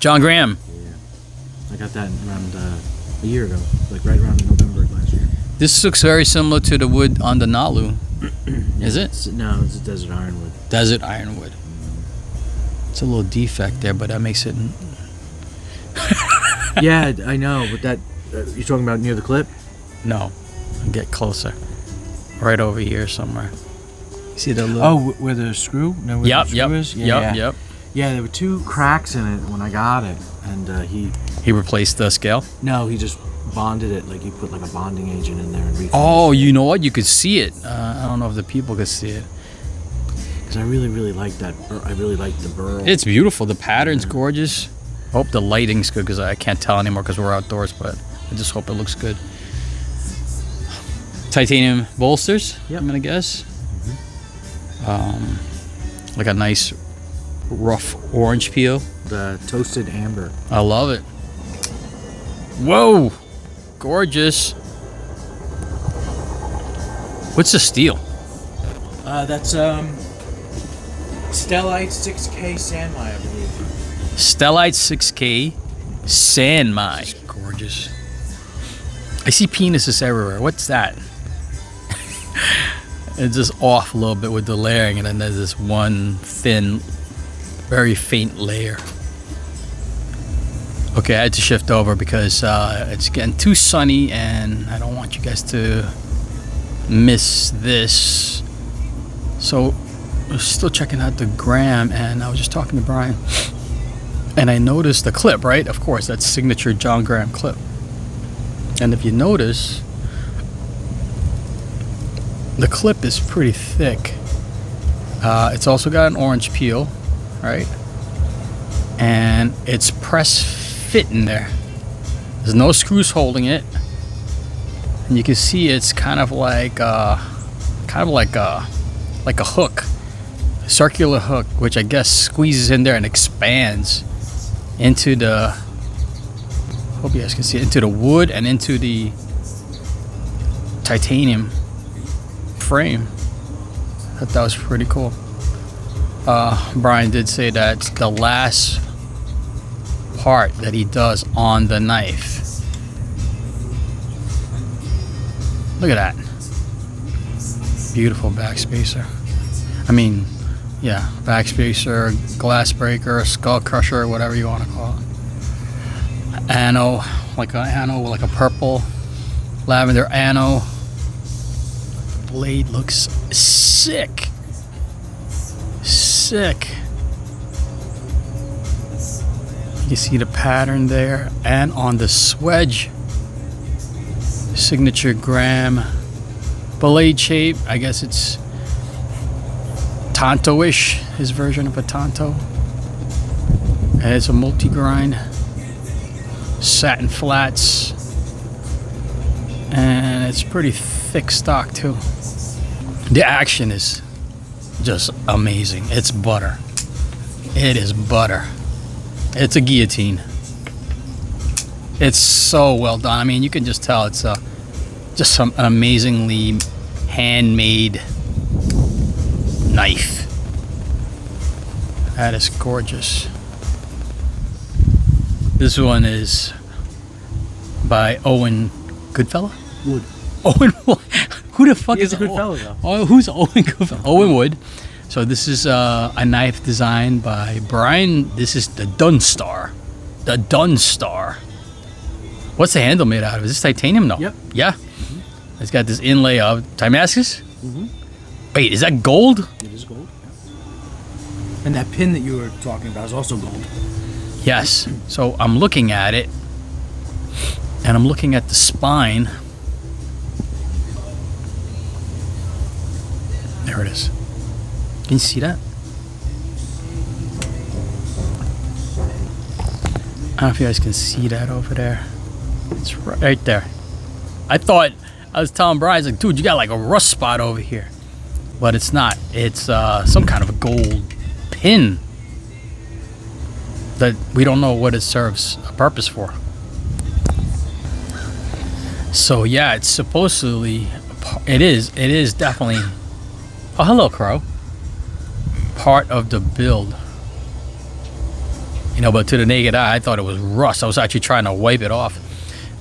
John Graham. Yeah. I got that around a year ago, like right around November last year. This looks very similar to the wood on the Nalu. Is it? No, it's a desert ironwood. Desert ironwood. It's a little defect there, but that makes it... Yeah, I know, but that... you're talking about near the clip? No. Get closer. Right over here somewhere. See the little... Oh, where the screw? No, where the screw is? Yeah, yep. Yeah, there were 2 cracks in it when I got it, and He replaced the scale? No, he just bonded it, like he put like a bonding agent in there and refinished. Oh, you know what? You could see it. I don't know if the people could see it. Because I really like that. I really like the burl. It's beautiful. The pattern's gorgeous. I hope the lighting's good because I can't tell anymore because we're outdoors, but I just hope it looks good. Titanium bolsters, Yep. I'm going to guess. Like a nice rough orange peel. The toasted amber. I love it. Whoa! Gorgeous. What's the steel? That's Stellite 6K Sanmai, I believe. Stellite 6K Sanmai. Gorgeous. I see penises everywhere. What's that? It's just off a little bit with the layering, and then there's this one thin, very faint layer. Okay, I had to shift over because it's getting too sunny, and I don't want you guys to miss this. So, we're still checking out the gram, and I was just talking to Brian, and I noticed the clip, right? Of course, that's signature John Graham clip. And if you notice, the clip is pretty thick. It's also got an orange peel, right? And it's press fit in there. There's no screws holding it, and you can see it's kind of like a hook, a circular hook, which I guess squeezes in there and expands into the. Hope you guys can see it, into the wood and into the titanium frame. I thought that was pretty cool. Brian did say that's the last part that he does on the knife. Look at that. Beautiful backspacer. I mean, yeah, backspacer, glass breaker, skull crusher, whatever you want to call it. Ano, like a purple lavender ano. Blade looks sick. Sick. You see the pattern there, and on the swedge, signature Graham blade shape. I guess it's Tonto-ish, his version of a Tonto. And it's a multi-grind, satin flats, and it's pretty thick stock too. The action is just amazing. It's butter. It is butter. It's a guillotine. It's so well done. I mean, you can just tell it's just an amazingly handmade knife. That is gorgeous. This one is by Owen Goodfellow? Wood. Owen Wood. Who the fuck He's is a good fellow, though. Oh, who's Owen Goodfellow? Owen Wood. So this is a knife designed by Brian. This is the Dunn Star. The Dunn Star. What's the handle made out of? Is this titanium? No. Yep. Yeah. Mm-hmm. It's got this inlay of Damascus. Mm-hmm. Wait, is that gold? It is gold. And that pin that you were talking about is also gold. Yes. So I'm looking at it, and I'm looking at the spine. There it is. Can you see that? I don't know if you guys can see that over there. It's right there. I was telling Brian, I was like, dude, you got like a rust spot over here. But it's not. It's some kind of a gold pin that we don't know what it serves a purpose for. So yeah, it's supposedly, it is definitely, oh hello Crow, part of the build. You know, but to the naked eye, I thought it was rust. I was actually trying to wipe it off.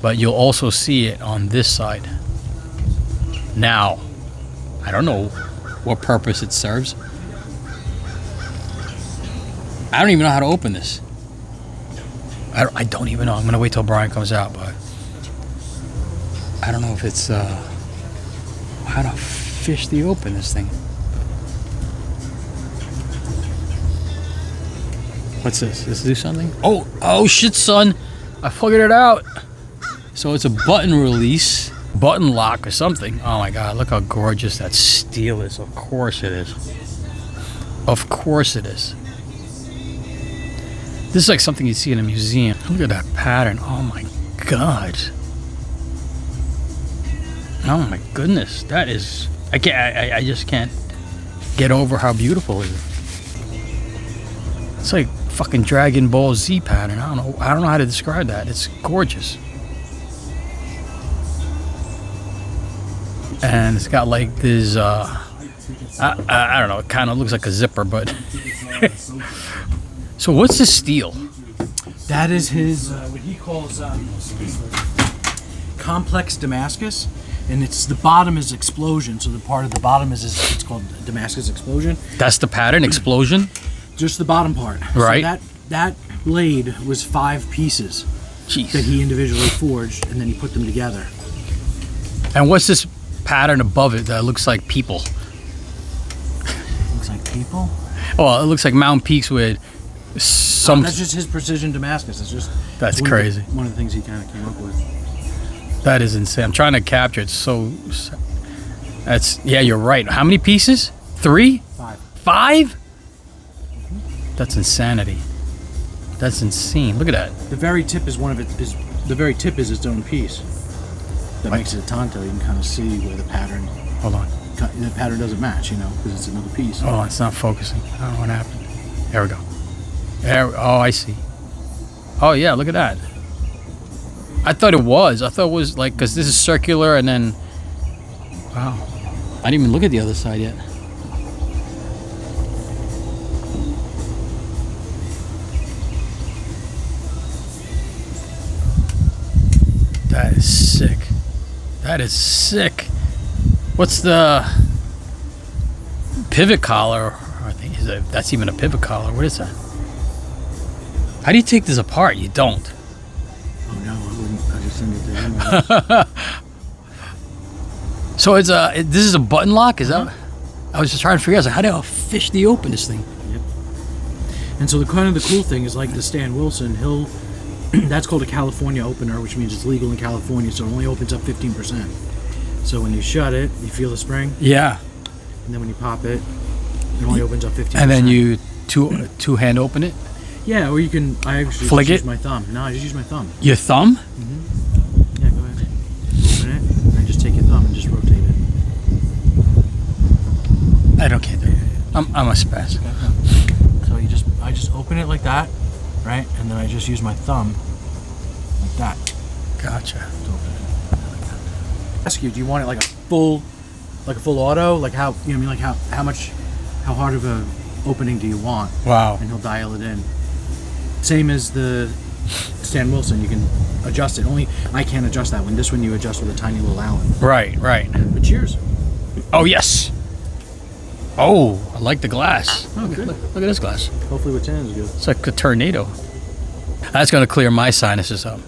But you'll also see it on this side. Now, I don't know what purpose it serves. I don't even know how to open this. I don't even know. I'm going to wait till Brian comes out, but I don't know if it's how to officially open this thing. What's this? Does it do something? Oh shit, son. I figured it out. So it's a button release, button lock or something. Oh my God, look how gorgeous that steel is. Of course it is. Of course it is. This is like something you'd see in a museum. Look at that pattern. Oh my God. Oh my goodness. That is, I just can't get over how beautiful it is. It's like fucking Dragon Ball Z pattern. I don't know how to describe that. It's gorgeous. And it's got like this I don't know, it kind of looks like a zipper, but so what's this steel? That is his what he calls complex Damascus, and it's the bottom is explosion. So the part of the bottom is it's called Damascus explosion. That's the pattern, explosion? Just the bottom part. Right. So that blade was 5 pieces. Jeez. That he individually forged, and then he put them together. And what's this pattern above it that looks like people? Looks like people? Well, it looks like mountain peaks with some... That's just his precision Damascus. That's one crazy. One of the things he kind of came up with. That is insane. I'm trying to capture it. Yeah, you're right. How many pieces? 3? 5. 5? That's insanity. That's insane. Look at that. The very tip is the very tip is its own piece. That makes it a tanto. You can kind of see where the pattern. Hold on. The pattern doesn't match, because it's another piece. Oh, it's not focusing. I don't know what happened. There we go. Oh, I see. Oh yeah, look at that. I thought it was like, because this is circular and then. Wow. I didn't even look at the other side yet. That is sick. That is sick. What's the pivot collar? I think that's even a pivot collar. What is that? How do you take this apart? You don't. Oh no, I wouldn't. I just send it to him. So it's this is a button lock. Is that? I was just trying to figure out, how do I officially open this thing? Yep. And so the cool thing is, like the Stan Wilson, that's called a California opener, which means it's legal in California, so it only opens up 15%. So when you shut it, you feel the spring. Yeah. And then when you pop it, it only opens up 15%. And then you two hand open it. Yeah, or you can. I actually flick just it. use my thumb. No, I just use my thumb. Your thumb? Yeah, go ahead. Open it, and just take your thumb and just rotate it. I can't do it. I'm a spaz. Okay. So I just open it like that, right? And then I just use my thumb like that. Gotcha. To open it. Like that. Ask you, do you want it like a full auto? Like how how hard of a opening do you want? Wow. And he'll dial it in. Same as the Stan Wilson, you can adjust it. Only I can't adjust that one. This one you adjust with a tiny little Allen. Right. But cheers. Oh yes. Oh, I like the glass. Oh, good. Look at this glass. Hopefully with 10 is good. It's like a tornado. That's gonna clear my sinuses up.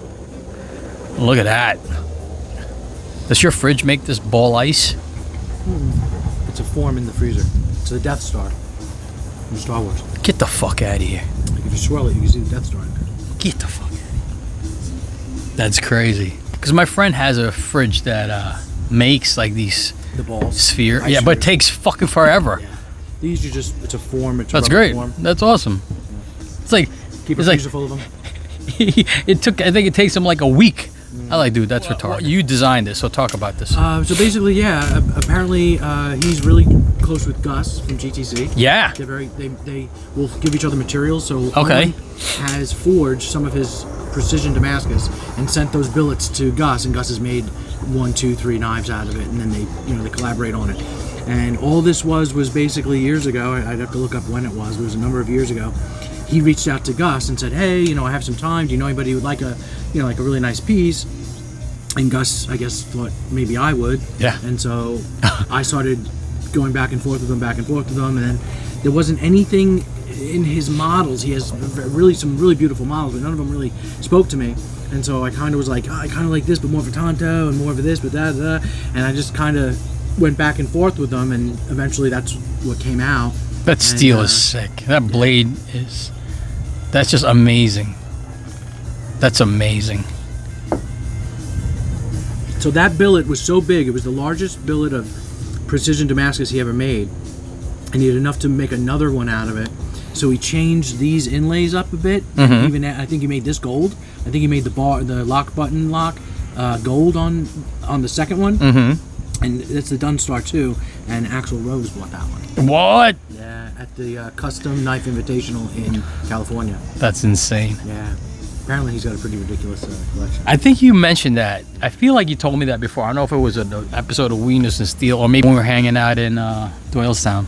Look at that. Does your fridge make this ball ice? It's a form in the freezer. It's the Death Star from Star Wars. Get the fuck out of here. Like if you swirl it, you can see the Death Star in there. Get the fuck out of here. That's crazy. Because my friend has a fridge that makes like these The balls. sphere. Yeah, but it takes fucking forever. Yeah. These it's a form. It's a That's rubber great. form. That's awesome. It's like Keep a it's like freezer full of them. I think it takes him like a week. I like, dude, that's retarded. You designed this, so talk about this. So basically, yeah. Apparently, he's really close with Gus from GTC. Yeah. They will give each other materials. So Okay. Owen has forged some of his precision Damascus and sent those billets to Gus, and Gus has made 1, 2, 3 knives out of it, and then they collaborate on it. And all this was basically years ago. I'd have to look up when it was. It was a number of years ago. he reached out to Gus and said, "Hey, you know, I have some time. Do you know anybody who would like a, you know, like a really nice piece?" And Gus, I guess, thought maybe I would. Yeah. And so I started going back and forth with him, and then there wasn't anything in his models. He has really some really beautiful models, but none of them really spoke to me. And so I kind of was like, oh, I kind of like this, but more for Tonto, and more for this, but that. And I just kind of went back and forth with them, and eventually that's what came out. That steel is sick. That blade is... That's just amazing. That's amazing. So that billet was so big. It was the largest billet of precision Damascus he ever made. And he had enough to make another one out of it. So he changed these inlays up a bit. Mm-hmm. Even I think he made this gold. I think he made the lock button gold on the second one. Mm-hmm. And it's the Dunn Star too. And Axl Rose bought that one. What? Yeah, at the Custom Knife Invitational in California. That's insane. Yeah. Apparently he's got a pretty ridiculous collection. I think you mentioned that. I feel like you told me that before. I don't know if it was an episode of Wieners and Steel, or maybe when we were hanging out in Doylestown.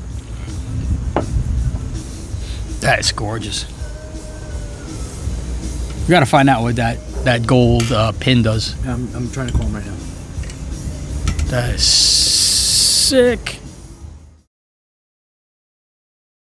That is gorgeous. We gotta find out what that gold pin does. I'm trying to call him right now. That is sick.